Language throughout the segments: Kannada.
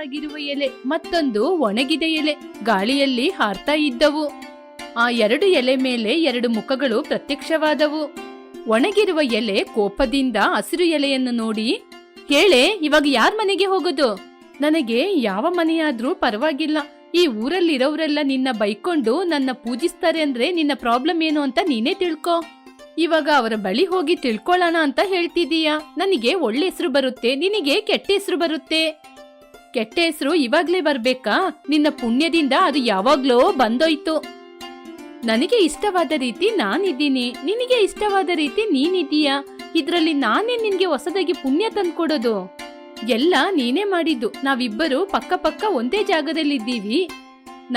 ಹಸಿರಾಗಿರುವ ಎಲೆ, ಮತ್ತೊಂದು ಒಣಗಿದ ಎಲೆ ಗಾಳಿಯಲ್ಲಿ ಹಾರ್ತಾ ಇದ್ದವು. ಆ 2 ಎಲೆ ಮೇಲೆ 2 ಮುಖಗಳು ಪ್ರತ್ಯಕ್ಷವಾದವು. ಒಣಗಿರುವ ಎಲೆ ಕೋಪದಿಂದ ಹಸಿರು ಎಲೆಯನ್ನು ನೋಡಿ, ಹೇಳೆ, ಇವಾಗ ಯಾರ್ ಮನೆಗೆ ಹೋಗೋದು? ನನಗೆ ಯಾವ ಮನೆಯಾದ್ರೂ ಪರವಾಗಿಲ್ಲ. ಈ ಊರಲ್ಲಿರೋರೆಲ್ಲ ನಿನ್ನ ಬೈಕೊಂಡು ನನ್ನ ಪೂಜಿಸ್ತಾರೆ ಅಂದ್ರೆ ನಿನ್ನ ಪ್ರಾಬ್ಲಮ್ ಏನು ಅಂತ ನೀನೇ ತಿಳ್ಕೊ. ಇವಾಗ ಅವರ ಬಳಿ ಹೋಗಿ ತಿಳ್ಕೊಳ್ಳೋಣ ಅಂತ ಹೇಳ್ತಿದೀಯಾ? ನನಗೆ ಒಳ್ಳೆ ಹೆಸರು ಬರುತ್ತೆ, ನಿನಗೆ ಕೆಟ್ಟ ಹೆಸರು ಬರುತ್ತೆ. ಕೆಟ್ಟ ಹೆಸರು ಇವಾಗ್ಲೇ ಬರ್ಬೇಕಾ? ನಿನ್ನ ಪುಣ್ಯದಿಂದ ಅದು ಯಾವಾಗ್ಲೋ ಬಂದೋಯ್ತು. ನನಗೆ ಇಷ್ಟವಾದ ರೀತಿ ನಾನಿದ್ದೀನಿ, ನಿನಗೆ ಇಷ್ಟವಾದ ರೀತಿ ನೀನಿದೀಯಾ. ಇದ್ರಲ್ಲಿ ನಾನೇ ನಿನ್ಗೆ ಹೊಸದಾಗಿ ಪುಣ್ಯ ತಂದ್ಕೊಡೋದು? ಎಲ್ಲ ನೀನೇ ಮಾಡಿದ್ದು. ನಾವಿಬ್ಬರು ಪಕ್ಕ ಪಕ್ಕ ಒಂದೇ ಜಾಗದಲ್ಲಿದ್ದೀವಿ.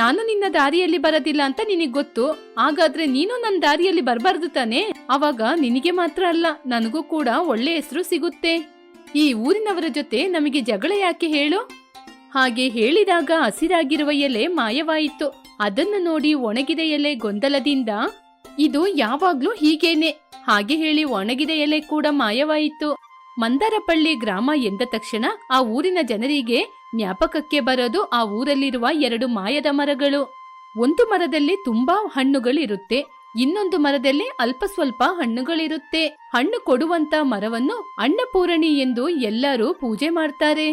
ನಾನು ನಿನ್ನ ದಾರಿಯಲ್ಲಿ ಬರೋದಿಲ್ಲ ಅಂತ ನಿನಗ್ ಗೊತ್ತು. ಹಾಗಾದ್ರೆ ನೀನು ನನ್ನ ದಾರಿಯಲ್ಲಿ ಬರಬಾರ್ದು ತಾನೆ? ಅವಾಗ ನಿನಗೆ ಮಾತ್ರ ಅಲ್ಲ, ನನಗೂ ಕೂಡ ಒಳ್ಳೆ ಹೆಸರು ಸಿಗುತ್ತೆ. ಈ ಊರಿನವರ ಜೊತೆ ನಮಗೆ ಜಗಳ ಯಾಕೆ ಹೇಳು? ಹಾಗೆ ಹೇಳಿದಾಗ ಹಸಿರಾಗಿರುವ ಎಲೆ ಮಾಯವಾಯಿತು. ಅದನ್ನು ನೋಡಿ ಒಣಗಿದ ಎಲೆ ಗೊಂದಲದಿಂದ, ಇದು ಯಾವಾಗ್ಲೂ ಹೀಗೇನೆ. ಹಾಗೆ ಹೇಳಿ ಒಣಗಿದ ಎಲೆ ಕೂಡ ಮಾಯವಾಯಿತು. ಮಂದಾರಪಳ್ಳಿ ಗ್ರಾಮ ಎಂದ ತಕ್ಷಣ ಆ ಊರಿನ ಜನರಿಗೆ ಜ್ಞಾಪಕಕ್ಕೆ ಬರೋದು ಆ ಊರಲ್ಲಿರುವ 2 ಮಾಯದ ಮರಗಳು. ಒಂದು ಮರದಲ್ಲಿ ತುಂಬಾ ಹಣ್ಣುಗಳಿರುತ್ತೆ, ಇನ್ನೊಂದು ಮರದಲ್ಲಿ ಅಲ್ಪ ಸ್ವಲ್ಪ ಹಣ್ಣುಗಳಿರುತ್ತೆ. ಹಣ್ಣು ಕೊಡುವಂತ ಮರವನ್ನು ಅನ್ನಪೂರಣಿ ಎಂದು ಎಲ್ಲರೂ ಪೂಜೆ ಮಾಡ್ತಾರೆ.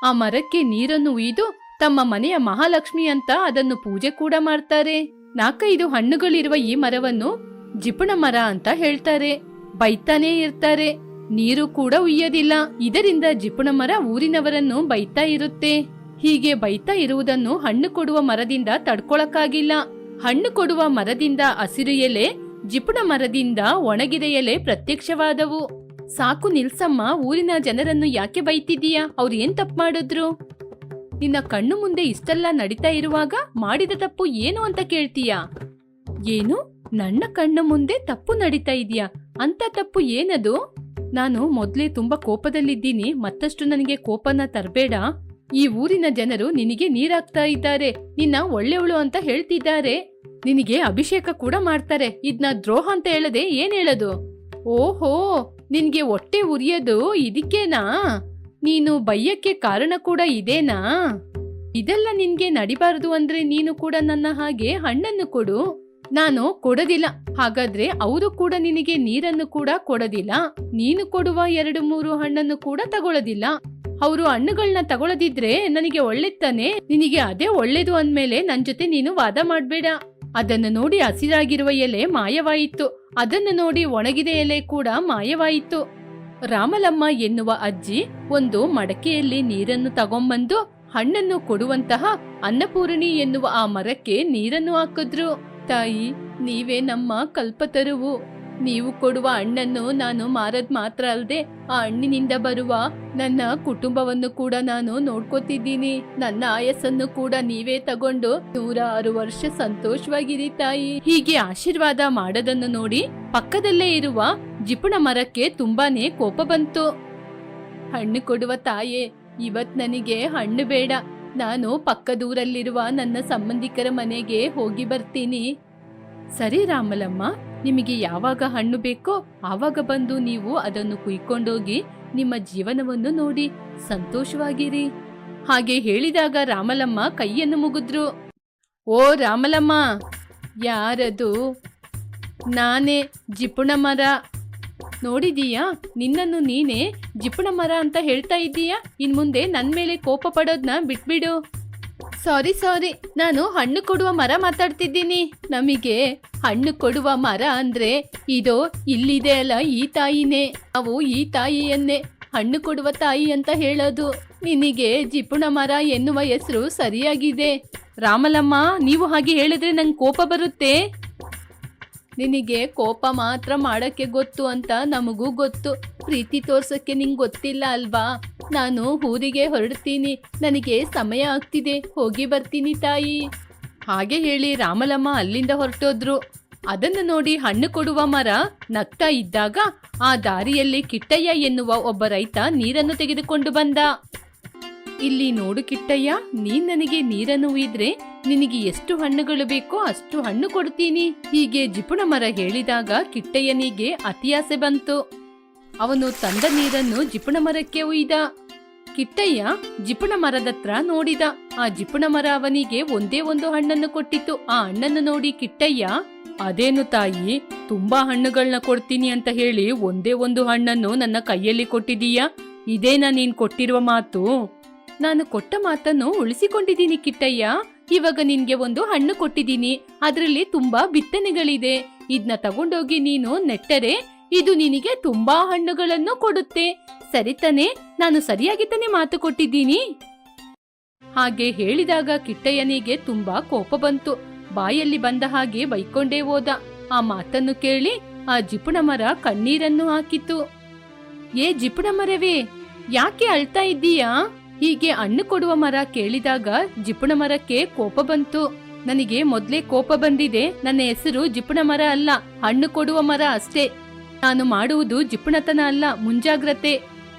ಆ ಮರಕ್ಕೆ ನೀರನ್ನು ಉಯ್ದು ತಮ್ಮ ಮನೆಯ ಮಹಾಲಕ್ಷ್ಮಿ ಅಂತ ಅದನ್ನು ಪೂಜೆ ಕೂಡ ಮಾಡ್ತಾರೆ. 4-5 ಹಣ್ಣುಗಳಿರುವ ಈ ಮರವನ್ನು ಜಿಪುಣ ಮರ ಅಂತ ಹೇಳ್ತಾರೆ. ಬೈತಾನೇ ಇರ್ತಾರೆ, ನೀರು ಕೂಡ ಉಯ್ಯೋದಿಲ್ಲ. ಇದರಿಂದ ಜಿಪುಣ ಮರ ಊರಿನವರನ್ನು ಬೈತಾ ಇರುತ್ತೆ. ಹೀಗೆ ಬೈತಾ ಇರುವುದನ್ನು ಹಣ್ಣು ಕೊಡುವ ಮರದಿಂದ ತಡ್ಕೊಳಕ್ಕಾಗಿಲ್ಲ. ಹಣ್ಣು ಕೊಡುವ ಮರದಿಂದ ಹಸಿರು ಎಲೆ, ಜಿಪುಣ ಮರದಿಂದ ಒಣಗಿದ ಎಲೆ ಪ್ರತ್ಯಕ್ಷವಾದವು. ಸಾಕು ನಿಲ್ಸಮ್ಮ, ಊರಿನ ಜನರನ್ನು ಯಾಕೆ ಬೈತಿದೀಯಾ? ಅವ್ರು ಏನ್ ತಪ್ಪು ಮಾಡಿದ್ರು? ನಿನ್ನ ಕಣ್ಣು ಮುಂದೆ ಇಷ್ಟೆಲ್ಲ ನಡೀತಾ ಇರುವಾಗ ಮಾಡಿದ ತಪ್ಪು ಏನು ಅಂತ ಕೇಳ್ತೀಯಾ? ಏನು? ನನ್ನ ಕಣ್ಣು ಮುಂದೆ ತಪ್ಪು ನಡೀತಾ ಇದೆಯಾ? ಅಂತ ತಪ್ಪು ಏನದು? ನಾನು ಮೊದ್ಲೇ ತುಂಬಾ ಕೋಪದಲ್ಲಿದ್ದೀನಿ, ಮತ್ತಷ್ಟು ನನಗೆ ಕೋಪನ ತರಬೇಡ. ಈ ಊರಿನ ಜನರು ನಿನಗೆ ನೀರಾಕ್ತಾ ಇದ್ದಾರೆ, ನಿನ್ನ ಒಳ್ಳೆಯವಳು ಅಂತ ಹೇಳ್ತಿದ್ದಾರೆ, ನಿನಗೆ ಅಭಿಷೇಕ ಕೂಡ ಮಾಡ್ತಾರೆ. ಇದ್ನ ದ್ರೋಹ ಅಂತ ಹೇಳದೆ ಏನ್ ಹೇಳೋದು? ಓಹೋ, ನಿನ್ಗೆ ಹೊಟ್ಟೆ ಉರಿಯೋದು ಇದಕ್ಕೇನಾ? ನೀನು ಬಯ್ಯಕ್ಕೆ ಕಾರಣ ಕೂಡ ಇದೇನಾ? ಇದೆಲ್ಲ ನಿನ್ಗೆ ನಡಿಬಾರದು ಅಂದ್ರೆ ನೀನು ಕೂಡ ನನ್ನ ಹಾಗೆ ಹಣ್ಣನ್ನು ಕೊಡು. ನಾನು ಕೊಡೋದಿಲ್ಲ. ಹಾಗಾದ್ರೆ ಅವರು ಕೂಡ ನಿನಗೆ ನೀರನ್ನು ಕೂಡ ಕೊಡೋದಿಲ್ಲ. ನೀನು ಕೊಡುವ 2-3 ಹಣ್ಣನ್ನು ಕೂಡ ತಗೊಳ್ಳೋದಿಲ್ಲ. ಅವರು ಹಣ್ಣುಗಳನ್ನ ತಗೊಳ್ಳದಿದ್ರೆ ನನಗೆ ಒಳ್ಳೆತಾನೆ. ನಿನಗೆ ಅದೇ ಒಳ್ಳೇದು ಅಂದ್ಮೇಲೆ ನನ್ ಜೊತೆ ನೀನು ವಾದ ಮಾಡ್ಬೇಡ. ಅದನ್ನು ನೋಡಿ ಹಸಿರಾಗಿರುವ ಎಲೆ ಮಾಯವಾಯಿತು. ಅದನ್ನು ನೋಡಿ ಒಣಗಿದ ಎಲೆ ಕೂಡ ಮಾಯವಾಯಿತು. ರಾಮಲಮ್ಮ ಎನ್ನುವ ಅಜ್ಜಿ ಒಂದು ಮಡಕೆಯಲ್ಲಿ ನೀರನ್ನು ತಗೊಂಬಂದು ಹಣ್ಣನ್ನು ಕೊಡುವಂತಹ ಅನ್ನಪೂರಣಿ ಎನ್ನುವ ಆ ಮರಕ್ಕೆ ನೀರನ್ನು ಹಾಕಿದ್ರು. ತಾಯಿ, ನೀವೇ ನಮ್ಮ ಕಲ್ಪತರುವು. ನೀವು ಕೊಡುವ ಹಣ್ಣನ್ನು ನಾನು ಮಾರದ್ ಮಾತ್ರ ಅಲ್ಲದೆ ಆ ಹಣ್ಣಿನಿಂದ ಬರುವ ನನ್ನ ಕುಟುಂಬವನ್ನು ಕೂಡ ನಾನು ನೋಡ್ಕೋತಿದ್ದೀನಿ. ನನ್ನ ಆಯಸ್ಸನ್ನು ಕೂಡ ನೀವೇ ತಗೊಂಡು 106 ವರ್ಷ ಸಂತೋಷವಾಗಿರಿ ತಾಯಿ. ಹೀಗೆ ಆಶೀರ್ವಾದ ಮಾಡೋದನ್ನು ನೋಡಿ ಪಕ್ಕದಲ್ಲೇ ಇರುವ ಜಿಪುಣ ಮರಕ್ಕೆ ತುಂಬಾನೇ ಕೋಪ ಬಂತು. ಹಣ್ಣು ಕೊಡುವ ತಾಯೇ, ಇವತ್ ನನಗೆ ಹಣ್ಣು ಬೇಡ. ನಾನು ಪಕ್ಕದೂರಲ್ಲಿರುವ ನನ್ನ ಸಂಬಂಧಿಕರ ಮನೆಗೆ ಹೋಗಿ ಬರ್ತೀನಿ. ಸರಿ ರಾಮಲಮ್ಮ, ನಿಮಗೆ ಯಾವಾಗ ಹಣ್ಣು ಬೇಕೋ ಆವಾಗ ಬಂದು ನೀವು ಅದನ್ನು ಕುಯ್ಕೊಂಡೋಗಿ ನಿಮ್ಮ ಜೀವನವನ್ನು ನೋಡಿ ಸಂತೋಷವಾಗಿರಿ. ಹಾಗೆ ಹೇಳಿದಾಗ ರಾಮಲಮ್ಮ ಕೈಯನ್ನು ಮುಗಿದ್ರು. ಓ ರಾಮಲಮ್ಮ, ಯಾರದು? ನಾನೇ, ಜಿಪುಣ ಮರ. ನೋಡಿದೀಯಾ, ನಿನ್ನನ್ನು ನೀನೇ ಜಿಪುಣ ಮರ ಅಂತ ಹೇಳ್ತಾ ಇದ್ದೀಯಾ. ಇನ್ ಮುಂದೆ ನನ್ ಮೇಲೆ ಕೋಪ ಪಡೋದ್ನ ಬಿಟ್ಬಿಡು. ಸಾರಿ, ನಾನು ಹಣ್ಣು ಕೊಡುವ ಮರ ಮಾತಾಡ್ತಿದ್ದೀನಿ. ನಮಗೆ ಹಣ್ಣು ಕೊಡುವ ಮರ ಅಂದ್ರೆ ಇದೋ ಇಲ್ಲಿದೆ ಅಲ್ಲ, ಈ ತಾಯಿನೇ. ನಾವು ಈ ತಾಯಿಯನ್ನೇ ಹಣ್ಣು ಕೊಡುವ ತಾಯಿ ಅಂತ ಹೇಳೋದು. ನಿನಗೆ ಜಿಪುಣ ಮರ ಎನ್ನುವ ಹೆಸರು ಸರಿಯಾಗಿದೆ. ರಾಮಲಮ್ಮ, ನೀವು ಹಾಗೆ ಹೇಳಿದ್ರೆ ನಂಗೆ ಕೋಪ ಬರುತ್ತೆ. ನಿನಗೆ ಕೋಪ ಮಾತ್ರ ಮಾಡಕ್ಕೆ ಗೊತ್ತು ಅಂತ ನಮಗೂ ಗೊತ್ತು. ಪ್ರೀತಿ ತೋರ್ಸಕ್ಕೆ ನಿಂಗೆ ಗೊತ್ತಿಲ್ಲ ಅಲ್ವಾ? ನಾನು ಊರಿಗೆ ಹೊರಡ್ತೀನಿ, ನನಗೆ ಸಮಯ ಆಗ್ತಿದೆ, ಹೋಗಿ ಬರ್ತೀನಿ ತಾಯಿ. ಹಾಗೆ ಹೇಳಿ ರಾಮಲಮ್ಮ ಅಲ್ಲಿಂದ ಹೊರಟೋದ್ರು. ಅದನ್ನು ನೋಡಿ ಹಣ್ಣು ಕೊಡುವ ಮರ ನಗ್ತಾ ಇದ್ದಾಗ ಆ ದಾರಿಯಲ್ಲಿ ಕಿಟ್ಟಯ್ಯ ಎನ್ನುವ ಒಬ್ಬ ರೈತ ನೀರನ್ನು ತೆಗೆದುಕೊಂಡು ಬಂದ. ಇಲ್ಲಿ ನೋಡು ಕಿಟ್ಟಯ್ಯ, ನೀನ್ ನನಗೆ ನೀರನ್ನು ಉಯ್ದ್ರೆ ನಿನಗೆ ಎಷ್ಟು ಹಣ್ಣುಗಳು ಬೇಕೋ ಅಷ್ಟು ಹಣ್ಣು ಕೊಡ್ತೀನಿ. ಹೀಗೆ ಜಿಪುಣ ಮರ ಹೇಳಿದಾಗ ಕಿಟ್ಟಯ್ಯನಿಗೆ ಅತಿಯಾಸೆ ಬಂತು. ಅವನು ತಂದ ನೀರನ್ನು ಜಿಪುಣ ಮರಕ್ಕೆ ಉಯ್ದ. ಕಿಟ್ಟಯ್ಯ ಜಿಪುಣ ಮರದತ್ರ ನೋಡಿದ. ಆ ಜಿಪುಣ ಮರ ಅವನಿಗೆ ಒಂದೇ ಒಂದು ಹಣ್ಣನ್ನು ಕೊಟ್ಟಿತು. ಆ ಹಣ್ಣನ್ನು ನೋಡಿ ಕಿಟ್ಟಯ್ಯ, ಅದೇನು ತಾಯಿ, ತುಂಬಾ ಹಣ್ಣುಗಳನ್ನ ಕೊಡ್ತೀನಿ ಅಂತ ಹೇಳಿ ಒಂದೇ ಒಂದು ಹಣ್ಣನ್ನು ನನ್ನ ಕೈಯಲ್ಲಿ ಕೊಟ್ಟಿದೀಯಾ? ಇದೇನಾ ನೀನ್ ಕೊಟ್ಟಿರುವ ಮಾತು? ನಾನು ಕೊಟ್ಟ ಮಾತನ್ನು ಉಳಿಸಿಕೊಂಡಿದ್ದೀನಿ ಕಿಟ್ಟಯ್ಯ. ಇವಾಗ ನಿನ್ಗೆ ಒಂದು ಹಣ್ಣು ಕೊಟ್ಟಿದ್ದೀನಿ. ಅದರಲ್ಲಿ ತುಂಬಾ ಬಿತ್ತನೆಗಳಿದೆ. ಇದನ್ನ ತಗೊಂಡೋಗಿ ನೀನು ನೆಟ್ಟರೆ ಇದು ನಿನಗೆ ತುಂಬಾ ಹಣ್ಣುಗಳನ್ನು ಕೊಡುತ್ತೆ. ಸರಿತಾನೆ? ನಾನು ಸರಿಯಾಗಿ ತಾನೇ ಮಾತು ಕೊಟ್ಟಿದ್ದೀನಿ? ಹಾಗೆ ಹೇಳಿದಾಗ ಕಿಟ್ಟಯ್ಯನಿಗೆ ತುಂಬಾ ಕೋಪ ಬಂತು. ಬಾಯಲ್ಲಿ ಬಂದ ಹಾಗೆ ಬೈಕೊಂಡೇ ಹೋದ. ಆ ಮಾತನ್ನು ಕೇಳಿ ಆ ಜಿಪುಣ ಮರ ಕಣ್ಣೀರನ್ನು ಹಾಕಿತು. ಏ ಜಿಪುಣ ಮರವೇ, ಯಾಕೆ ಅಳ್ತಾ ಇದ್ದೀಯಾ? ಹೀಗೆ ಹಣ್ಣು ಕೊಡುವ ಮರ ಕೇಳಿದಾಗ ಜಿಪುಣ ಮರಕ್ಕೆ ಕೋಪ ಬಂತು. ನನಗೆ ಮೊದ್ಲೇ ಕೋಪ ಬಂದಿದೆ. ನನ್ನ ಹೆಸರು ಜಿಪುಣ ಮರ ಅಲ್ಲ, ಹಣ್ಣು ಕೊಡುವ ಮರ ಅಷ್ಟೇ. ನಾನು ಮಾಡುವುದು ಜಿಪುಣತನ ಅಲ್ಲ, ಮುಂಜಾಗ್ರತೆ.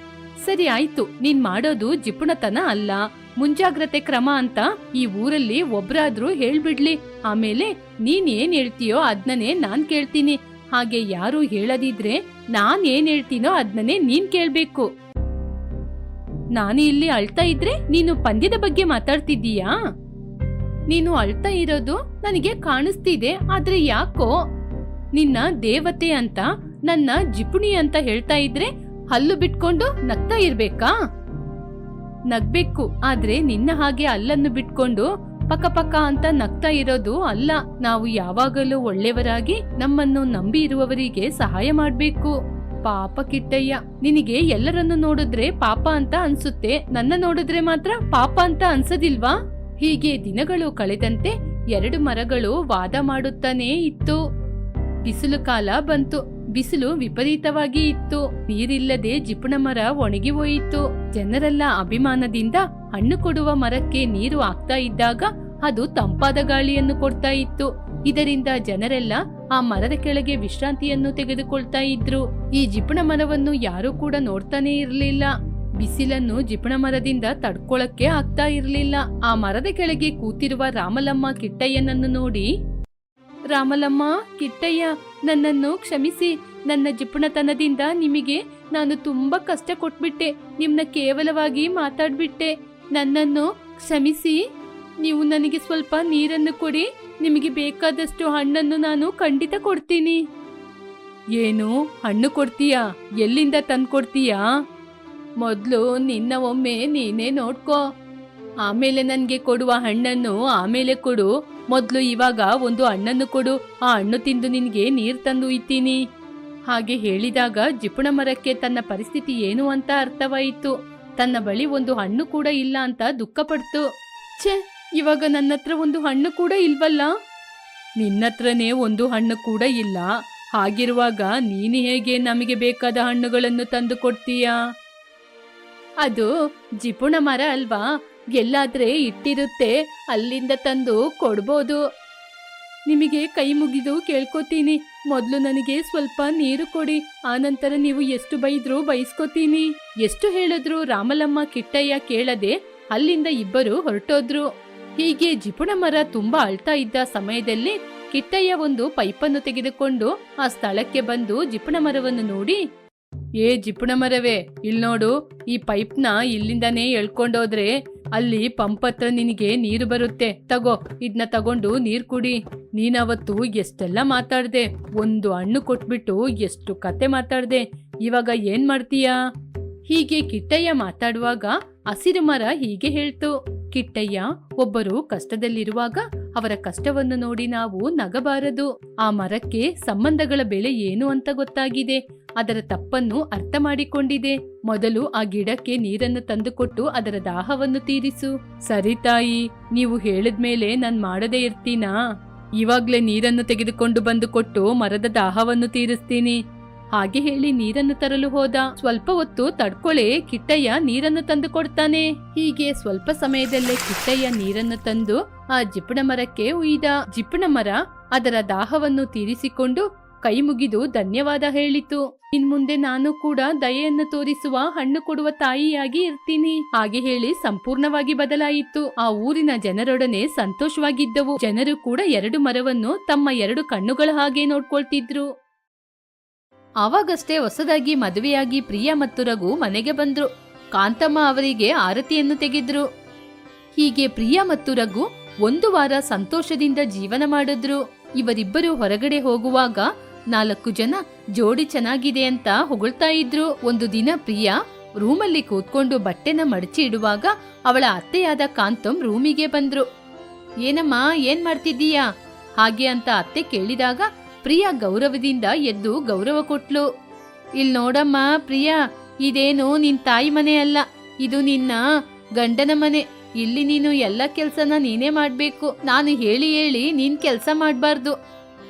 ಸರಿ ಆಯ್ತು, ನೀನ್ ಮಾಡೋದು ಜಿಪುಣತನ ಅಲ್ಲ, ಮುಂಜಾಗ್ರತೆ ಕ್ರಮ ಅಂತ ಈ ಊರಲ್ಲಿ ಒಬ್ರಾದ್ರೂ ಹೇಳ್ಬಿಡ್ಲಿ. ಆಮೇಲೆ ನೀನ್ ಏನ್ ಹೇಳ್ತೀಯೋ ಅದ್ನನೇ ನಾನ್ ಕೇಳ್ತೀನಿ. ಹಾಗೆ ಯಾರು ಹೇಳದಿದ್ರೆ ನಾನ್ ಏನ್ ಹೇಳ್ತೀನೋ ಅದ್ನನೇ ನೀನ್ ಕೇಳ್ಬೇಕು. ನಾನು ಇಲ್ಲಿ ಅಳ್ತಾ ಇದ್ರೆ ನೀನು ಪಂದ್ಯದ ಬಗ್ಗೆ ಮಾತಾಡ್ತಿದ್ದೀಯಾ? ನೀನು ಅಳ್ತಾ ಇರೋದು ನನಗೆ ಕಾಣಿಸ್ತಿದೆ. ಆದ್ರೆ ಯಾಕೋ ನಿನ್ನ ದೇವತೆ ಅಂತ, ನನ್ನ ಜಿಪುಣಿ ಅಂತ ಹೇಳ್ತಾ ಇದ್ರೆ ಹಲ್ಲು ಬಿಟ್ಕೊಂಡು ನಗ್ತಾ ಇರ್ಬೇಕಾ? ನಗ್ಬೇಕು, ಆದ್ರೆ ನಿನ್ನ ಹಾಗೆ ಹಲ್ಲನ್ನು ಬಿಟ್ಕೊಂಡು ಪಕ್ಕ ಪಕ್ಕ ಅಂತ ನಗ್ತಾ ಇರೋದು ಅಲ್ಲ. ನಾವು ಯಾವಾಗಲೂ ಒಳ್ಳೆಯವರಾಗಿ ನಮ್ಮನ್ನು ನಂಬಿ ಇರುವವರಿಗೆ ಸಹಾಯ ಮಾಡ್ಬೇಕು. ಪಾಪ ಕಿಟ್ಟಯ್ಯ, ನಿನಗೆ ಎಲ್ಲರನ್ನು ನೋಡಿದ್ರೆ ಪಾಪ ಅಂತ ಅನ್ಸುತ್ತೆ, ನನ್ನ ನೋಡಿದ್ರೆ ಮಾತ್ರ ಪಾಪ ಅಂತ ಅನ್ಸದಿಲ್ವಾ? ಹೀಗೆ ದಿನಗಳು ಕಳೆದಂತೆ ಎರಡು ಮರಗಳು ವಾದ ಮಾಡುತ್ತಾನೇ ಇತ್ತು. ಬಿಸಿಲು ಕಾಲ ಬಂತು. ಬಿಸಿಲು ವಿಪರೀತವಾಗಿ ಇತ್ತು. ನೀರಿಲ್ಲದೆ ಜಿಪುಣ ಮರ ಒಣಗಿ ಹೋಯಿತು. ಜನರೆಲ್ಲ ಅಭಿಮಾನದಿಂದ ಹಣ್ಣು ಕೊಡುವ ಮರಕ್ಕೆ ನೀರು ಹಾಕ್ತಾ ಇದ್ದಾಗ ಅದು ತಂಪಾದ ಗಾಳಿಯನ್ನು ಕೊಡ್ತಾ ಇತ್ತು. ಇದರಿಂದ ಜನರೆಲ್ಲ ಆ ಮರದ ಕೆಳಗೆ ವಿಶ್ರಾಂತಿಯನ್ನು ತೆಗೆದುಕೊಳ್ತಾ ಇದ್ರು. ಈ ಜಿಪುಣ ಮರವನ್ನು ಯಾರೂ ಕೂಡ ನೋಡ್ತಾನೆ ಇರ್ಲಿಲ್ಲ. ಬಿಸಿಲನ್ನು ಜಿಪುಣ ಮರದಿಂದ ತಡ್ಕೊಳಕ್ಕೆ ಆಗ್ತಾ ಇರ್ಲಿಲ್ಲ. ಆ ಮರದ ಕೆಳಗೆ ಕೂತಿರುವ ರಾಮಲಮ್ಮ ಕಿಟ್ಟಯ್ಯನನ್ನು ನೋಡಿ, ರಾಮಲಮ್ಮ, ಕಿಟ್ಟಯ್ಯ, ನನ್ನನ್ನು ಕ್ಷಮಿಸಿ. ನನ್ನ ಜಿಪುಣತನದಿಂದ ನಿಮಗೆ ನಾನು ತುಂಬಾ ಕಷ್ಟ ಕೊಟ್ಬಿಟ್ಟೆ. ನಿಮ್ನ ಕೇವಲವಾಗಿ ಮಾತಾಡ್ಬಿಟ್ಟೆ. ನನ್ನನ್ನು ಕ್ಷಮಿಸಿ. ನೀವು ನನಗೆ ಸ್ವಲ್ಪ ನೀರನ್ನು ಕೊಡಿ. ನಿಮಗೆ ಬೇಕಾದಷ್ಟು ಹಣ್ಣನ್ನು ನಾನು ಖಂಡಿತ ಕೊಡ್ತೀನಿ. ಏನು ಹಣ್ಣು ಕೊಡ್ತೀಯಾ? ಎಲ್ಲಿಂದ ತಂದ್ಕೊಡ್ತೀಯಾ? ಮೊದ್ಲು ನಿನ್ನ ಒಮ್ಮೆ ನೀನೇ ನೋಡ್ಕೋ. ಆಮೇಲೆ ನನ್ಗೆ ಕೊಡುವ ಹಣ್ಣನ್ನು ಆಮೇಲೆ ಕೊಡು. ಮೊದ್ಲು ಇವಾಗ ಒಂದು ಹಣ್ಣನ್ನು ಕೊಡು. ಆ ಹಣ್ಣು ತಿಂದು ನಿನ್ಗೆ ನೀರ್ ತಂದು ಇತ್ತೀನಿ. ಹಾಗೆ ಹೇಳಿದಾಗ ಜಿಪುಣ ಮರಕ್ಕೆ ತನ್ನ ಪರಿಸ್ಥಿತಿ ಏನು ಅಂತ ಅರ್ಥವಾಯಿತು. ತನ್ನ ಬಳಿ ಒಂದು ಹಣ್ಣು ಕೂಡ ಇಲ್ಲ ಅಂತ ದುಃಖ ಪಡ್ತು. ಛೇ, ಇವಾಗ ನನ್ನತ್ರ ಒಂದು ಹಣ್ಣು ಕೂಡ ಇಲ್ವಲ್ಲ? ನಿನ್ನತ್ರನೇ ಒಂದು ಹಣ್ಣು ಕೂಡ ಇಲ್ಲ. ಹಾಗಿರುವಾಗ ನೀನು ಹೇಗೆ ನಮಗೆ ಬೇಕಾದ ಹಣ್ಣುಗಳನ್ನು ತಂದು ಕೊಡ್ತೀಯಾ? ಅದು ಜಿಪುಣ ಮರ ಅಲ್ವಾ, ಎಲ್ಲಾದ್ರೆ ಇಟ್ಟಿರುತ್ತೆ, ಅಲ್ಲಿಂದ ತಂದು ಕೊಡ್ಬೋದು. ನಿಮಗೆ ಕೈ ಮುಗಿದು ಕೇಳ್ಕೊತೀನಿ, ಮೊದಲು ನನಗೆ ಸ್ವಲ್ಪ ನೀರು ಕೊಡಿ. ಆನಂತರ ನೀವು ಎಷ್ಟು ಬೈದ್ರೂ ಬೈಸ್ಕೊತೀನಿ. ಎಷ್ಟು ಹೇಳಿದ್ರು ರಾಮಲಮ್ಮ ಕಿಟ್ಟಯ್ಯ ಕೇಳದೆ ಅಲ್ಲಿಂದ ಇಬ್ಬರು ಹೊರಟೋದ್ರು. ಹೀಗೆ ಜಿಪುಣ ಮರ ತುಂಬಾ ಅಳ್ತಾ ಇದ್ದ ಸಮಯದಲ್ಲಿ ಕಿಟ್ಟಯ್ಯ ಒಂದು ಪೈಪನ್ನು ತೆಗೆದುಕೊಂಡು ಆ ಸ್ಥಳಕ್ಕೆ ಬಂದು ಜಿಪುಣ ಮರವನ್ನು ನೋಡಿ, ಏ ಜಿಪುಣ ಮರವೇ, ಇಲ್ ನೋಡು, ಈ ಪೈಪ್ನ ಇಲ್ಲಿಂದಾನೇ ಎಳ್ಕೊಂಡೋದ್ರೆ ಅಲ್ಲಿ ಪಂಪ್ ಹತ್ರ ನಿನಗೆ ನೀರು ಬರುತ್ತೆ. ತಗೋ, ಇದನ್ನ ತಗೊಂಡು ನೀರ್ ಕುಡಿ. ನೀನವತ್ತು ಎಷ್ಟೆಲ್ಲ ಮಾತಾಡ್ದೆ, ಒಂದು ಹಣ್ಣು ಕೊಟ್ಬಿಟ್ಟು ಎಷ್ಟು ಕತೆ ಮಾತಾಡ್ದೆ. ಇವಾಗ ಏನ್ ಮಾಡ್ತೀಯಾ? ಹೀಗೆ ಕಿಟ್ಟಯ್ಯ ಮಾತಾಡುವಾಗ ಹಸಿರು ಮರ ಹೀಗೆ ಹೇಳ್ತು, ಕಿಟ್ಟಯ್ಯ, ಒಬ್ಬರು ಕಷ್ಟದಲ್ಲಿರುವಾಗ ಅವರ ಕಷ್ಟವನ್ನು ನೋಡಿ ನಾವು ನಗಬಾರದು. ಆ ಮರಕ್ಕೆ ಸಂಬಂಧಗಳ ಬೆಲೆ ಏನು ಅಂತ ಗೊತ್ತಾಗಿದೆ. ಅದರ ತಪ್ಪನ್ನು ಅರ್ಥ ಮಾಡಿಕೊಂಡಿದೆ. ಮೊದಲು ಆ ಗಿಡಕ್ಕೆ ನೀರನ್ನು ತಂದುಕೊಟ್ಟು ಅದರ ದಾಹವನ್ನು ತೀರಿಸು. ಸರಿ ತಾಯಿ, ನೀವು ಹೇಳಿದ್ಮೇಲೆ ನಾನ್ ಮಾಡದೇ ಇರ್ತೀನಾ? ಇವಾಗ್ಲೇ ನೀರನ್ನು ತೆಗೆದುಕೊಂಡು ಬಂದು ಕೊಟ್ಟು ಮರದ ದಾಹವನ್ನು ತೀರಿಸ್ತೀನಿ. ಹಾಗೆ ಹೇಳಿ ನೀರನ್ನು ತರಲು ಹೋದ. ಸ್ವಲ್ಪ ಹೊತ್ತು ತಡ್ಕೊಳೆ, ಕಿಟ್ಟಯ್ಯ ನೀರನ್ನು ತಂದು ಕೊಡ್ತಾನೆ. ಹೀಗೆ ಸ್ವಲ್ಪ ಸಮಯದಲ್ಲೇ ಕಿಟ್ಟಯ್ಯ ನೀರನ್ನು ತಂದು ಆ ಜಿಪುಣ ಮರಕ್ಕೆ ಉಯ್ದ. ಜಿಪುಣ ಮರ ಅದರ ದಾಹವನ್ನು ತೀರಿಸಿಕೊಂಡು ಕೈ ಮುಗಿದು ಧನ್ಯವಾದ ಹೇಳಿತು. ಇನ್ಮುಂದೆ ನಾನು ಕೂಡ ದಯೆಯನ್ನು ತೋರಿಸುವ, ಹಣ್ಣು ಕೊಡುವ ತಾಯಿಯಾಗಿ ಇರ್ತೀನಿ. ಹಾಗೆ ಹೇಳಿ ಸಂಪೂರ್ಣವಾಗಿ ಬದಲಾಯಿತು. ಆ ಊರಿನ ಜನರೊಡನೆ ಸಂತೋಷವಾಗಿದ್ದವು. ಜನರು ಕೂಡ ಎರಡು ಮರವನ್ನು ತಮ್ಮ ಎರಡು ಕಣ್ಣುಗಳ ಹಾಗೆ ನೋಡ್ಕೊಳ್ತಿದ್ರು. ಆವಾಗಷ್ಟೇ ಹೊಸದಾಗಿ ಮದುವೆಯಾಗಿ ಪ್ರಿಯಾ ಮತ್ತು ರಘು ಮನೆಗೆ ಬಂದ್ರು. ಕಾಂತಮ್ಮ ಅವರಿಗೆ ಆರತಿಯನ್ನು ತೆಗೆದ್ರು. ಹೀಗೆ ಪ್ರಿಯಾ ಮತ್ತು ರಘು 1 ವಾರ ಸಂತೋಷದಿಂದ ಜೀವನ ಮಾಡಿದ್ರು. ಇವರಿಬ್ಬರು ಹೊರಗಡೆ ಹೋಗುವಾಗ 4 ಜನ ಜೋಡಿ ಚೆನ್ನಾಗಿದೆ ಅಂತ ಹೊಗಳ್ತಾ ಇದ್ರು. ಒಂದು ದಿನ ಪ್ರಿಯಾ ರೂಮಲ್ಲಿ ಕೂತ್ಕೊಂಡು ಬಟ್ಟೆನ ಮಡಚಿ ಇಡುವಾಗ ಅವಳ ಅತ್ತೆಯಾದ ಕಾಂತಂ ರೂಮಿಗೆ ಬಂದ್ರು. ಏನಮ್ಮ, ಏನ್ ಮಾಡ್ತಿದ್ದೀಯಾ ಹಾಗೆ ಅಂತ ಅತ್ತೆ ಕೇಳಿದಾಗ ಪ್ರಿಯಾ ಗೌರವದಿಂದ ಎದ್ದು ಗೌರವ ಕೊಟ್ಲು. ಇಲ್ ನೋಡಮ್ಮ ಪ್ರಿಯಾ, ಇದೇನು ನಿನ್ ತಾಯಿ ಮನೆ ಅಲ್ಲ, ಇದು ನಿನ್ನ ಗಂಡನ ಮನೆ. ಇಲ್ಲಿ ನೀನು ಎಲ್ಲ ಕೆಲ್ಸನ ನೀನೇ ಮಾಡ್ಬೇಕು. ನಾನು ಹೇಳಿ ಹೇಳಿ ನೀನ್ ಕೆಲ್ಸ ಮಾಡ್ಬಾರ್ದು.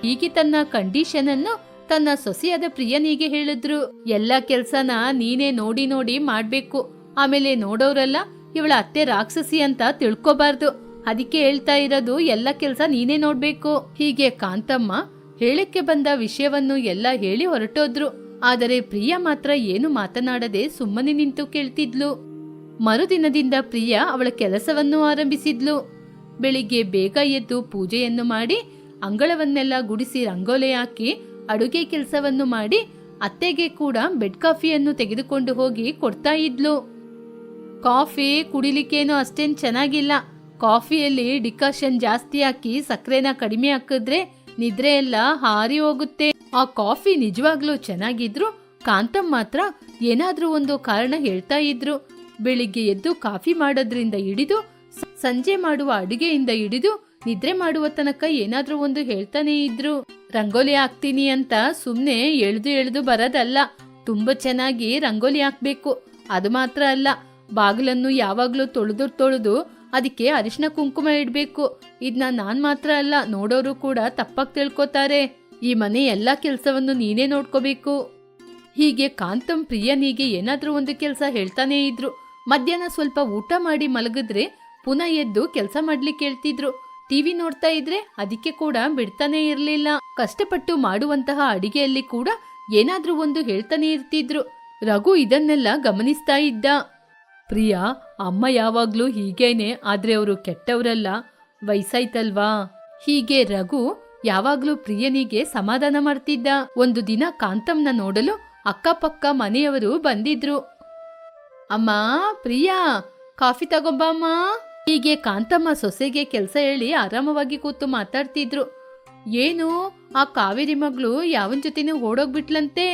ಹೀಗೆ ತನ್ನ ಕಂಡೀಷನ್ ಅನ್ನು ತನ್ನ ಸೊಸೆಯಾದ ಪ್ರಿಯನಿಗೆ ಹೇಳಿದ್ರು. ಎಲ್ಲ ಕೆಲ್ಸನ ನೀನೇ ನೋಡಿ ನೋಡಿ ಮಾಡ್ಬೇಕು. ಆಮೇಲೆ ನೋಡೋರೆಲ್ಲ ಇವಳ ಅತ್ತೆ ರಾಕ್ಷಸಿ ಅಂತ ತಿಳ್ಕೊಬಾರ್ದು. ಅದಕ್ಕೆ ಹೇಳ್ತಾ ಇರೋದು, ಎಲ್ಲ ಕೆಲ್ಸ ನೀನೇ ನೋಡ್ಬೇಕು. ಹೀಗೆ ಕಾಂತಮ್ಮ ಹೇಳಕ್ಕೆ ಬಂದ ವಿಷಯವನ್ನು ಎಲ್ಲ ಹೇಳಿ ಹೊರಟೋದ್ರು. ಆದರೆ ಪ್ರಿಯಾ ಮಾತ್ರ ಏನು ಮಾತನಾಡದೆ ಸುಮ್ಮನೆ ನಿಂತು ಕೇಳ್ತಿದ್ಲು. ಮರುದಿನದಿಂದ ಪ್ರಿಯಾ ಅವಳ ಕೆಲಸವನ್ನು ಆರಂಭಿಸಿದ್ಲು. ಬೆಳಿಗ್ಗೆ ಬೇಗ ಎದ್ದು ಪೂಜೆಯನ್ನು ಮಾಡಿ ಅಂಗಳವನ್ನೆಲ್ಲ ಗುಡಿಸಿ ರಂಗೋಲಿ ಹಾಕಿ ಅಡುಗೆ ಕೆಲಸವನ್ನು ಮಾಡಿ ಅತ್ತೆಗೆ ಕೂಡ ಬೆಡ್ ಕಾಫಿಯನ್ನು ತೆಗೆದುಕೊಂಡು ಹೋಗಿ ಕೊಡ್ತಾ ಇದ್ಲು. ಕಾಫಿ ಕುಡಿಲಿಕ್ಕೇನು ಅಷ್ಟೇನ್ ಚೆನ್ನಾಗಿಲ್ಲ. ಕಾಫಿಯಲ್ಲಿ ಡಿಕಾಷನ್ ಜಾಸ್ತಿ ಹಾಕಿ ಸಕ್ಕರೆನ ಕಡಿಮೆ ಹಾಕಿದ್ರೆ ನಿದ್ರೆ ಎಲ್ಲ ಹಾರಿ ಹೋಗುತ್ತೆ. ಆ ಕಾಫಿ ನಿಜವಾಗ್ಲೂ ಚೆನ್ನಾಗಿದ್ರು ಕಾಂತಮ್ ಮಾತ್ರ ಏನಾದ್ರೂ ಒಂದು ಕಾರಣ ಹೇಳ್ತಾ ಇದ್ರು. ಬೆಳಿಗ್ಗೆ ಎದ್ದು ಕಾಫಿ ಮಾಡೋದ್ರಿಂದ ಹಿಡಿದು ಸಂಜೆ ಮಾಡುವ ಅಡುಗೆಯಿಂದ ಹಿಡಿದು ನಿದ್ರೆ ಮಾಡುವ ತನಕ ಏನಾದ್ರೂ ಒಂದು ಹೇಳ್ತಾನೆ ಇದ್ರು. ರಂಗೋಲಿ ಹಾಕ್ತೀನಿ ಅಂತ ಸುಮ್ನೆ ಎಳ್ದು ಬರೋದಲ್ಲ, ತುಂಬಾ ಚೆನ್ನಾಗಿ ರಂಗೋಲಿ ಹಾಕ್ಬೇಕು. ಅದು ಮಾತ್ರ ಅಲ್ಲ, ಬಾಗಿಲನ್ನು ಯಾವಾಗ್ಲೂ ತೊಳೆದು ಅದಕ್ಕೆ ಅರಿಶಿನ ಕುಂಕುಮ ಇಡ್ಬೇಕು. ಇದನ್ನ ನಾನ್ ಮಾತ್ರ ಅಲ್ಲ, ನೋಡೋರು ಕೂಡ ತಪ್ಪಾಗಿ ತಿಳ್ಕೊತಾರೆ. ಈ ಮನೆ ಎಲ್ಲಾ ಕೆಲ್ಸವನ್ನು ನೀನೇ ನೋಡ್ಕೋಬೇಕು. ಹೀಗೆ ಕಾಂತಂ ಪ್ರಿಯನಿಗೆ ಏನಾದ್ರೂ ಒಂದು ಕೆಲಸ ಹೇಳ್ತಾನೆ ಇದ್ರು. ಮಧ್ಯಾಹ್ನ ಸ್ವಲ್ಪ ಊಟ ಮಾಡಿ ಮಲಗಿದ್ರೆ ಪುನಃ ಎದ್ದು ಕೆಲಸ ಮಾಡ್ಲಿಕ್ಕೆ ಹೇಳ್ತಿದ್ರು. ಟಿವಿ ನೋಡ್ತಾ ಇದ್ರೆ ಅದಕ್ಕೆ ಕೂಡ ಬಿಡ್ತಾನೆ ಇರ್ಲಿಲ್ಲ. ಕಷ್ಟಪಟ್ಟು ಮಾಡುವಂತಹ ಅಡಿಗೆಯಲ್ಲಿ ಕೂಡ ಏನಾದ್ರೂ ಒಂದು ಹೇಳ್ತಾನೆ ಇರ್ತಿದ್ರು. ರಘು ಇದನ್ನೆಲ್ಲ ಗಮನಿಸ್ತಾ ಇದ್ದ. ಪ್ರಿಯಾ, ಅಮ್ಮ ಯಾವಾಗ್ಲೂ ಹೀಗೇನೆ, ಆದ್ರೆ ಅವರು ಕೆಟ್ಟವರಲ್ಲ, ವಯಸ್ಸಾಯ್ತಲ್ವಾ. ಹೀಗೆ ರಘು ಯಾವಾಗ್ಲೂ ಪ್ರಿಯನಿಗೆ ಸಮಾಧಾನ ಮಾಡ್ತಿದ್ದ. ಒಂದು ದಿನ ಕಾಂತಂನ ನೋಡಲು ಅಕ್ಕಪಕ್ಕ ಮನೆಯವರು ಬಂದಿದ್ರು. ಅಮ್ಮ ಪ್ರಿಯಾ, ಕಾಫಿ ತಗೊಂಬಮ್ಮ. ಹೀಗೆ ಕಾಂತಮ್ಮ ಸೊಸೆಗೆ ಕೆಲಸ ಹೇಳಿ ಆರಾಮವಾಗಿ ಕೂತು ಮಾತಾಡ್ತಿದ್ರು. ಏನು, ಆ ಕಾವೇರಿ ಮಗಳು ಯಾವನ್ ಜೊತೆನೂ ಓಡೋಗ್ಬಿಟ್ಲಂತೆ.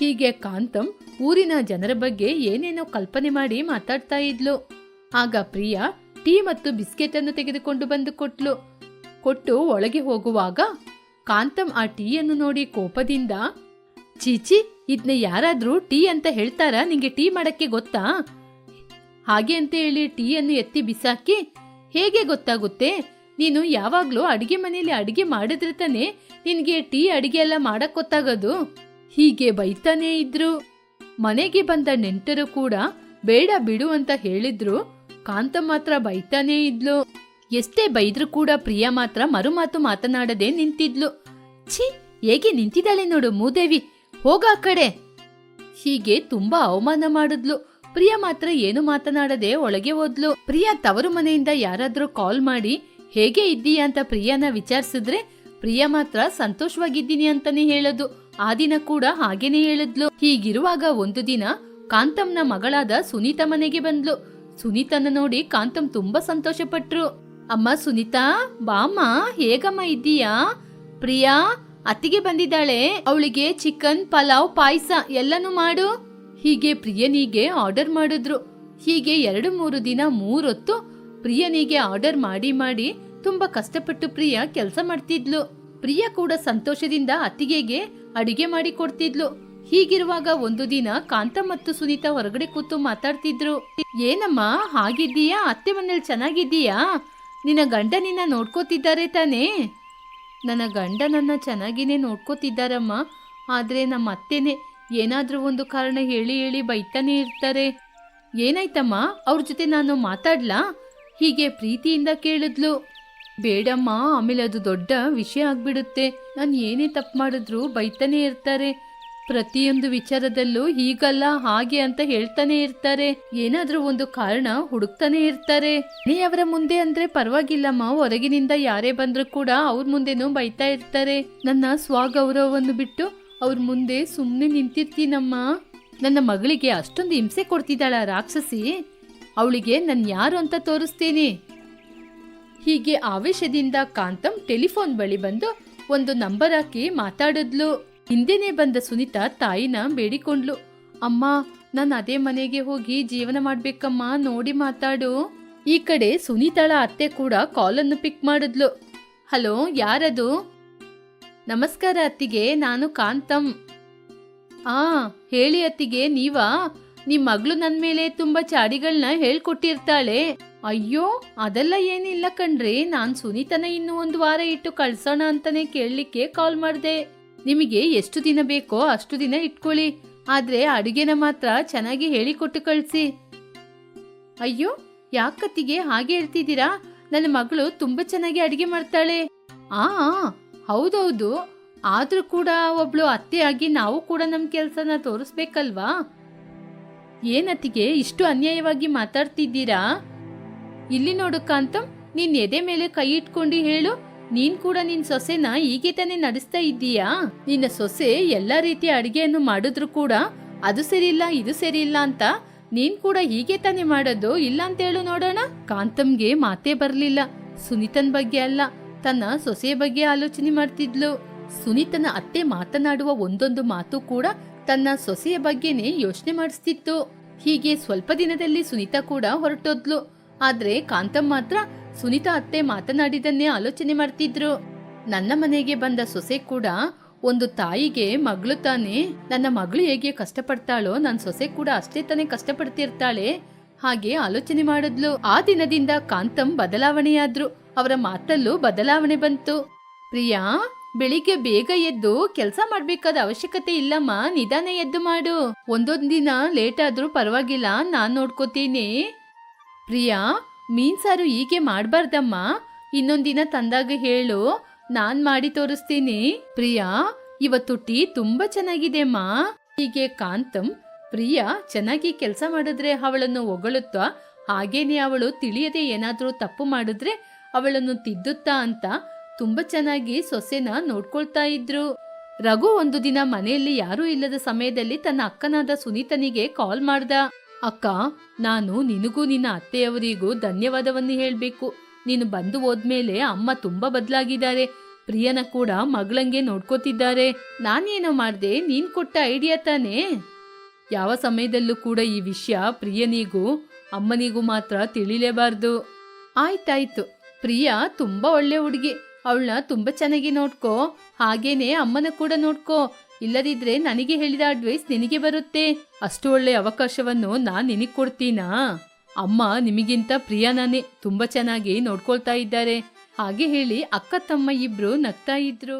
ಹೀಗೆ ಕಾಂತಂ ಊರಿನ ಜನರ ಬಗ್ಗೆ ಏನೇನೋ ಕಲ್ಪನೆ ಮಾಡಿ ಮಾತಾಡ್ತಾ ಇದ್ಲು. ಆಗ ಪ್ರಿಯಾ ಟೀ ಮತ್ತು ಬಿಸ್ಕೆಟ್ ಅನ್ನು ತೆಗೆದುಕೊಂಡು ಬಂದು ಕೊಟ್ಟು ಒಳಗೆ ಹೋಗುವಾಗ ಕಾಂತಂ ಆ ಟೀಯನ್ನು ನೋಡಿ ಕೋಪದಿಂದ, ಚೀಚಿ, ಇದನ್ನ ಯಾರಾದ್ರೂ ಟೀ ಅಂತ ಹೇಳ್ತಾರಾ? ನಿಂಗೆ ಟೀ ಮಾಡಕ್ಕೆ ಗೊತ್ತಾ? ಹಾಗೆ ಅಂತ ಹೇಳಿ ಟೀಯನ್ನು ಎತ್ತಿ ಬಿಸಾಕಿ, ಹೇಗೆ ಗೊತ್ತಾಗುತ್ತೆ? ನೀನು ಯಾವಾಗ್ಲೂ ಅಡಿಗೆ ಮನೆಯಲ್ಲಿ ಅಡಿಗೆ ಮಾಡಿದ್ರೆ ತಾನೆ ನಿನ್ಗೆ ಟೀ ಅಡಿಗೆ ಎಲ್ಲ ಮಾಡಕ್ ಗೊತ್ತಾಗೋದು. ಹೀಗೆ ಬೈತಾನೇ ಇದ್ರು. ಮನೆಗೆ ಬಂದ ನೆಂಟರು ಕೂಡ ಬೇಡ ಬಿಡು ಅಂತ ಹೇಳಿದ್ರು. ಕಾಂತ ಮಾತ್ರ ಬೈತಾನೇ ಇದ್ಲು. ಎಷ್ಟೇ ಬೈದ್ರು ಕೂಡ ಪ್ರಿಯಾ ಮಾತ್ರ ಮರುಮಾತು ಮಾತನಾಡದೆ ನಿಂತಿದ್ಲು. ಛೀ, ಹೇಗೆ ನಿಂತಿದ್ದಾಳೆ ನೋಡು ಮೂದೇವಿ, ಹೋಗ ಆ ಕಡೆ. ಹೀಗೆ ತುಂಬಾ ಅವಮಾನ ಮಾಡಿದ್ಲು. ಪ್ರಿಯಾ ಮಾತ್ರ ಏನು ಮಾತನಾಡದೆ ಒಳಗೆ ಹೋದ್ಲು. ಪ್ರಿಯಾ ತವರು ಮನೆಯಿಂದ ಯಾರಾದ್ರೂ ಕಾಲ್ ಮಾಡಿ ಹೇಗೆ ಇದ್ದೀಯಾ ಅಂತ ಪ್ರಿಯಾನ ವಿಚಾರಿಸಿದ್ರೆ ಪ್ರಿಯಾ ಮಾತ್ರ ಸಂತೋಷವಾಗಿದ್ದೀನಿ ಅಂತಾನೆ ಹೇಳೋದು. ಆ ದಿನ ಕೂಡ ಹಾಗೇನೆ ಹೇಳಿದ್ಲು. ಹೀಗಿರುವಾಗ ಒಂದು ದಿನ ಕಾಂತಂನ ಮಗಳಾದ ಸುನೀತಾ ಮನೆಗೆ ಬಂದ್ಲು. ಸುನೀತನ ನೋಡಿ ಕಾಂತಂ ತುಂಬಾ ಸಂತೋಷ ಪಟ್ರು. ಅಮ್ಮ ಸುನೀತಾ, ಬಾಮ್ಮ, ಹೇಗಮ್ಮ ಇದ್ದೀಯಾ? ಪ್ರಿಯಾ ಅತ್ತಿಗೆ ಬಂದಿದ್ದಾಳೆ, ಅವಳಿಗೆ ಚಿಕನ್, ಪಲಾವ್, ಪಾಯಸ ಎಲ್ಲನೂ ಮಾಡು. ಹೀಗೆ ಪ್ರಿಯನಿಗೆ ಆರ್ಡರ್ ಮಾಡಿದ್ರು. ಹೀಗೆ 2-3 ದಿನ 3 ಹೊತ್ತು ಪ್ರಿಯನಿಗೆ ಆರ್ಡರ್ ಮಾಡಿ ತುಂಬಾ ಕಷ್ಟಪಟ್ಟು ಪ್ರಿಯಾ ಕೆಲಸ ಮಾಡ್ತಿದ್ಲು. ಪ್ರಿಯಾ ಕೂಡ ಸಂತೋಷದಿಂದ ಅತ್ತಿಗೆಗೆ ಅಡಿಗೆ ಮಾಡಿ ಕೊಡ್ತಿದ್ಲು. ಹೀಗಿರುವಾಗ ಒಂದು ದಿನ ಕಾಂತ ಮತ್ತು ಸುನೀತಾ ಹೊರಗಡೆ ಕೂತು ಮಾತಾಡ್ತಿದ್ರು. ಏನಮ್ಮ ಹಾಗಿದ್ದೀಯಾ? ಅತ್ತೆ ಮನೇಲಿ ಚೆನ್ನಾಗಿದ್ದೀಯಾ? ನಿನ್ನ ಗಂಡ ನಿನ್ನ ನೋಡ್ಕೋತಿದ್ದಾರೆ ತಾನೇ? ನನ್ನ ಗಂಡ ನನ್ನ ಚೆನ್ನಾಗಿನೇ ನೋಡ್ಕೋತಿದ್ದಾರಮ್ಮ, ಆದ್ರೆ ನಮ್ಮ ಅತ್ತೆನೆ ಏನಾದ್ರೂ ಒಂದು ಕಾರಣ ಹೇಳಿ ಬೈತಾನೆ ಇರ್ತಾರೆ. ಏನಾಯ್ತಮ್ಮ, ಅವ್ರ ಜೊತೆ ನಾನು ಮಾತಾಡ್ಲಾ? ಹೀಗೆ ಪ್ರೀತಿಯಿಂದ ಕೇಳಿದ್ಲು. ಬೇಡಮ್ಮ, ಆಮೇಲೆ ಅದು ದೊಡ್ಡ ವಿಷಯ ಆಗ್ಬಿಡುತ್ತೆ. ನಾನು ಏನೇ ತಪ್ಪು ಮಾಡಿದ್ರು ಬೈತಾನೆ ಇರ್ತಾರೆ. ಪ್ರತಿಯೊಂದು ವಿಚಾರದಲ್ಲೂ ಹೀಗಲ್ಲ ಹಾಗೆ ಅಂತ ಹೇಳ್ತಾನೆ ಇರ್ತಾರೆ. ಏನಾದ್ರೂ ಒಂದು ಕಾರಣ ಹುಡುಕ್ತಾನೆ ಇರ್ತಾರೆ. ಅವರ ಮುಂದೆ ಅಂದ್ರೆ ಪರವಾಗಿಲ್ಲಮ್ಮ, ಹೊರಗಿನಿಂದ ಯಾರೇ ಬಂದ್ರು ಕೂಡ ಅವ್ರ ಮುಂದೆನೂ ಬೈತಾ ಇರ್ತಾರೆ. ನನ್ನ ಸ್ವಗೌರವವನ್ನು ಬಿಟ್ಟು ಅವ್ರ ಮುಂದೆ ಸುಮ್ಮನೆ ನಿಂತಿರ್ತೀನಮ್ಮ. ನನ್ನ ಮಗಳಿಗೆ ಅಷ್ಟೊಂದು ಹಿಂಸೆ ಕೊಡ್ತಿದ್ದಾಳ ರಾಕ್ಷಸಿ, ಅವಳಿಗೆ ನಾನು ಯಾರು ಅಂತ ತೋರಿಸ್ತೀನಿ. ಹೀಗೆ ಆವೇಶದಿಂದ ಕಾಂತಂ ಟೆಲಿಫೋನ್ ಬಳಿ ಬಂದು ಒಂದು ನಂಬರ್ ಹಾಕಿ ಮಾತಾಡಿದ್ಲು. ಹಿಂದೆನೆ ಬಂದ ಸುನೀತಾ ತಾಯಿನ ಬೇಡಿಕೊಂಡ್ಲು, ಅಮ್ಮ ನಾನು ಅದೇ ಮನೆಗೆ ಹೋಗಿ ಜೀವನ ಮಾಡ್ಬೇಕಮ್ಮ, ನೋಡಿ ಮಾತಾಡು. ಈ ಕಡೆ ಸುನೀತಾಳ ಅತ್ತೆ ಕೂಡ ಕಾಲನ್ನು ಪಿಕ್ ಮಾಡಿದ್ಲು. ಹಲೋ, ಯಾರದು? ನಮಸ್ಕಾರ ಅತ್ತಿಗೆ, ನಾನು ಕಾಂತಂ. ಹೇಳಿ ಅತ್ತಿಗೆ, ನೀವಾ? ನಿಮ್ ಮಗಳು ನನ್ ಮೇಲೆ ತುಂಬಾ ಚಾಡಿಗಳನ್ನ ಹೇಳ್ಕೊಟ್ಟಿರ್ತಾಳೆ. ಅಯ್ಯೋ ಅದೆಲ್ಲ ಏನಿಲ್ಲ ಕಣ್ರಿ, ನಾನ್ ಸುನೀತನ ಇನ್ನು 1 ವಾರ ಇಟ್ಟು ಕಳ್ಸೋಣ ಅಂತಾನೆ ಕೇಳಲಿಕ್ಕೆ ಕಾಲ್ ಮಾಡ್ದೆ. ನಿಮಗೆ ಎಷ್ಟು ದಿನ ಬೇಕೋ ಅಷ್ಟು ದಿನ ಇಟ್ಕೊಳ್ಳಿ, ಆದ್ರೆ ಅಡುಗೆನ ಮಾತ್ರ ಚೆನ್ನಾಗಿ ಹೇಳಿಕೊಟ್ಟು ಕಳ್ಸಿ. ಅಯ್ಯೋ ಯಾಕತ್ತಿಗೆ ಹಾಗೆ ಹೇಳ್ತಿದ್ದೀರಾ? ನನ್ನ ಮಗಳು ತುಂಬಾ ಚೆನ್ನಾಗಿ ಅಡಿಗೆ ಮಾಡ್ತಾಳೆ. ಹೌದೌದು, ಆದ್ರೂ ಕೂಡ ಒಬ್ಳು ಅತ್ತೆ ಆಗಿ ನಾವು ಕೂಡ ನಮ್ ಕೆಲ್ಸನ ತೋರಿಸ್ಬೇಕಲ್ವಾ? ಏನತ್ತಿಗೆ ಇಷ್ಟು ಅನ್ಯಾಯವಾಗಿ ಮಾತಾಡ್ತಿದ್ದೀರಾ? ಇಲ್ಲಿ ನೋಡು ಕಾಂತಂ, ನೀನ್ ಎದೆ ಮೇಲೆ ಕೈ ಇಟ್ಕೊಂಡು ಹೇಳು, ನೀನ್ ಕೂಡ ನಿನ್ ಸೊಸೆನ ಹೀಗೆ ತಾನೇ ನಡೆಸ್ತಾ ಇದ್ದೀಯಾ? ನಿನ್ನ ಸೊಸೆ ಎಲ್ಲಾ ರೀತಿಯ ಅಡಿಗೆಯನ್ನು ಮಾಡಿದ್ರು ಕೂಡ ಅದು ಸರಿಯಿಲ್ಲ ಇದು ಸರಿಯಿಲ್ಲ ಅಂತ ನೀನ್ ಕೂಡ ಹೀಗೆ ತಾನೇ ಮಾಡೋದು, ಇಲ್ಲ ಅಂತ ಹೇಳು ನೋಡೋಣ. ಕಾಂತಂಗೆ ಮಾತೇ ಬರ್ಲಿಲ್ಲ. ಸುನೀತನ್ ಬಗ್ಗೆ ಅಲ್ಲ, ತನ್ನ ಸೊಸೆಯ ಬಗ್ಗೆ ಆಲೋಚನೆ ಮಾಡ್ತಿದ್ಲು. ಸುನೀತನ ಅತ್ತೆ ಮಾತನಾಡುವ ಒಂದೊಂದು ಮಾತು ಕೂಡ ತನ್ನ ಸೊಸೆಯ ಬಗ್ಗೆನೇ ಯೋಚನೆ ಮಾಡಿಸ್ತಿತ್ತು. ಹೀಗೆ ಸ್ವಲ್ಪ ದಿನದಲ್ಲಿ ಸುನೀತಾ ಕೂಡ ಹೊರಟೋದ್ಲು. ಆದ್ರೆ ಕಾಂತಂ ಮಾತ್ರ ಸುನೀತಾ ಅತ್ತೆ ಮಾತನಾಡಿದನ್ನೇ ಆಲೋಚನೆ ಮಾಡ್ತಿದ್ರು. ನನ್ನ ಮನೆಗೆ ಬಂದ ಸೊಸೆ ಕೂಡ ಒಂದು ತಾಯಿಗೆ ಮಗಳು ತಾನೆ, ನನ್ನ ಮಗಳು ಹೇಗೆ ಕಷ್ಟಪಡ್ತಾಳೋ ನನ್ನ ಸೊಸೆ ಕೂಡ ಅಷ್ಟೇ ತಾನೇ ಕಷ್ಟಪಡ್ತಿರ್ತಾಳೆ, ಹಾಗೆ ಆಲೋಚನೆ ಮಾಡಿದ್ಲು. ಆ ದಿನದಿಂದ ಕಾಂತಂ ಬದಲಾವಣೆಯಾದ್ರು. ಅವರ ಮಾತಲ್ಲೂ ಬದಲಾವಣೆ ಬಂತು. ಪ್ರಿಯಾ, ಬೆಳಿಗ್ಗೆ ಬೇಗ ಎದ್ದು ಕೆಲಸ ಮಾಡ್ಬೇಕಾದ ಅವಶ್ಯಕತೆ ಇಲ್ಲಮ್ಮ, ನಿಧಾನ ಎದ್ದು ಮಾಡು. ಒಂದೊಂದ್ ದಿನ ಲೇಟ್ ಆದ್ರೂ ಪರವಾಗಿಲ್ಲ, ನಾನ್ ನೋಡ್ಕೋತೀನಿ. ಪ್ರಿಯಾ, ಮೀನ್ ಸಾರು ಹೀಗೆ ಮಾಡ್ಬಾರ್ದಮ್ಮ, ಇನ್ನೊಂದಿನ ತಂದಾಗ ಹೇಳು, ನಾನ್ ಮಾಡಿ ತೋರಿಸ್ತೀನಿ. ಪ್ರಿಯಾ, ಇವತ್ತು ಟೀ ತುಂಬಾ ಚೆನ್ನಾಗಿದೆಮ್ಮ. ಹೀಗೆ ಕಾಂತಂ ಪ್ರಿಯಾ ಚೆನ್ನಾಗಿ ಕೆಲಸ ಮಾಡಿದ್ರೆ ಅವಳನ್ನು ಹೊಗಳುತ್ತಾ, ಹಾಗೇನೆ ಅವಳು ತಿಳಿಯದೆ ಏನಾದ್ರೂ ತಪ್ಪು ಮಾಡಿದ್ರೆ ಅವಳನ್ನು ತಿದ್ದುತ್ತಾ ಅಂತ ತುಂಬಾ ಚೆನ್ನಾಗಿ ಸೊಸೆನ ನೋಡ್ಕೊಳ್ತಾ ಇದ್ರು. ರಘು ಒಂದು ದಿನ ಮನೆಯಲ್ಲಿ ಯಾರೂ ಇಲ್ಲದ ಸಮಯದಲ್ಲಿ ತನ್ನ ಅಕ್ಕನಾದ ಸುನೀತನಿಗೆ ಕಾಲ್ ಮಾಡ್ದ. ಅಕ್ಕ, ನಾನು ನಿನಗೂ ನಿನ್ನ ಅತ್ತೆಯವರಿಗೂ ಧನ್ಯವಾದವನ್ನು ಹೇಳ್ಬೇಕು. ನೀನು ಬಂದು ಹೋದ್ಮೇಲೆ ಅಮ್ಮ ತುಂಬಾ ಬದಲಾಗಿದ್ದಾರೆ. ಪ್ರಿಯನ ಕೂಡ ಮಗಳಂಗೆ ನೋಡ್ಕೋತಿದ್ದಾರೆ. ನಾನೇನೋ ಮಾಡ್ದೆ, ನೀನ್ ಕೊಟ್ಟ ಐಡಿಯಾ ತಾನೇ. ಯಾವ ಸಮಯದಲ್ಲೂ ಕೂಡ ಈ ವಿಷಯ ಪ್ರಿಯನಿಗೂ ಅಮ್ಮನಿಗೂ ಮಾತ್ರ ತಿಳಿಲೇಬಾರ್ದು. ಆಯ್ತಾಯ್ತು, ಪ್ರಿಯಾ ತುಂಬಾ ಒಳ್ಳೆ ಹುಡುಗಿ, ಅವಳನ್ನ ತುಂಬಾ ಚೆನ್ನಾಗಿ ನೋಡ್ಕೋ, ಹಾಗೇನೆ ಅಮ್ಮನ ಕೂಡ ನೋಡ್ಕೋ. ಇಲ್ಲದಿದ್ರೆ ನನಗೆ ಹೇಳಿದ ಅಡ್ವೈಸ್ ನಿನಗೆ ಬರುತ್ತೆ. ಅಷ್ಟು ಒಳ್ಳೆ ಅವಕಾಶವನ್ನು ನಾನ್ ನಿನಗ್ ಕೊಡ್ತೀನಾ? ಅಮ್ಮ ನಿಮಗಿಂತ ಪ್ರಿಯಾನೇ ತುಂಬಾ ಚೆನ್ನಾಗಿ ನೋಡ್ಕೊಳ್ತಾ ಇದ್ದಾರೆ. ಹಾಗೆ ಹೇಳಿ ಅಕ್ಕ ತಮ್ಮ ಇಬ್ರು ನಗ್ತಾ ಇದ್ರು.